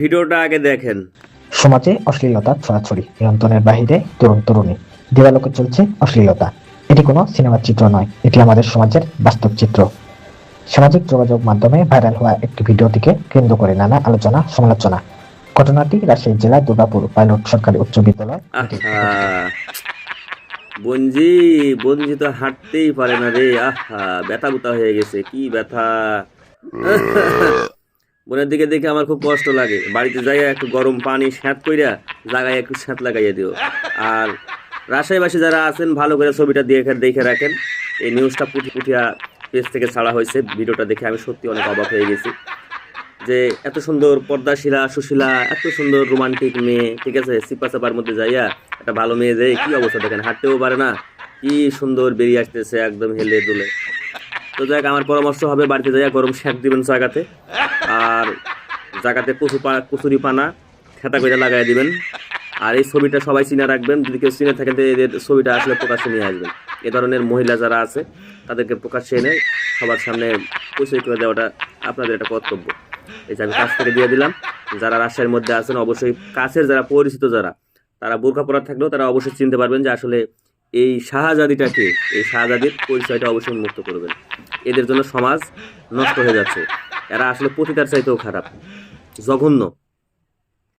ভিডিওটা আগে দেখেন। সমাজে অশ্লীলতা ছড়াছড়ি, নিয়ন্ত্রণের বাহিরে তরুণ তরুণী, দিবালোকে চলছে অশ্লীলতা। এটি কোনো সিনেমার চিত্র নয়, এটি আমাদের সমাজের বাস্তব চিত্র। সামাজিক যোগাযোগ মাধ্যমে ভাইরাল হওয়া একটি ভিডিও থেকে কেন্দ্র করে নানা আলোচনা সমালোচনা। ঘটনাটি রাজশাহী জেলার দুর্গাপুর পাইলট সরকারি উচ্চ বিদ্যালয়। বঞ্জি বঞ্জি তো হাঁটতেই পারে না রে। ব্যথা বুতা হয়ে গেছে, কি ব্যথা। বোনের দিকে দেখে আমার খুব কষ্ট লাগে। বাড়িতে যাই একটু গরম পানি স্যাঁত কইরা জায়গায় একটু স্যাঁত লাগাইয়া দিও। আর রাজশাহীবাসী যারা আছেন ভালো করে ছবিটা দেখে রাখেন। এই নিউজটা পুঠিয়া পেজ থেকে ছাড়া হয়েছে। ভিডিওটা দেখে আমি সত্যি অনেক অবাক হয়ে গেছি যে এত সুন্দর পর্দাশীলা সুশীলা, এত সুন্দর রোমান্টিক মেয়ে, ঠিক আছে, সিপা চাপার মধ্যে যাইয়া একটা ভালো মেয়ে যে কি অবস্থা দেখেন, হাঁটতেও পারে না, কি সুন্দর বেরিয়ে আসতেছে একদম হেলে দুলে। তো যাক, আমার পরামর্শ হবে বাড়িতে যাইয়া গরম শ্যাক দিবেন জায়গাতে, আর জায়গাতে কচুরি পানা খেতা করে লাগাই দিবেন। আর এই ছবিটা সবাই চিনে রাখবেন, যদি কেউ চিনে থাকেন এদের ছবিটা আসলে প্রকাশ্যে নিয়ে আসবেন। এ ধরনের মহিলা যারা আছে তাদেরকে প্রকাশ্যে এনে সবার সামনে পরিচয় করে দেওয়াটা আপনাদের একটা কর্তব্য। এই যে আমি কাছ থেকে দিয়ে দিলাম। যারা রাজশাহীর মধ্যে আছেন অবশ্যই কাছের যারা পরিচিত যারা, তারা বোরকা পরা থাকলেও তারা অবশ্যই চিনতে পারবেন যে আসলে এই শাহজাদিটা কে। এই শাহজাদির পরিচয়টা অবশ্যই মুক্ত করবেন। এদের জন্য সমাজ নষ্ট হয়ে যাচ্ছে। এরা আসলে পতিতার চাইতেও খারাপ, জঘন্য।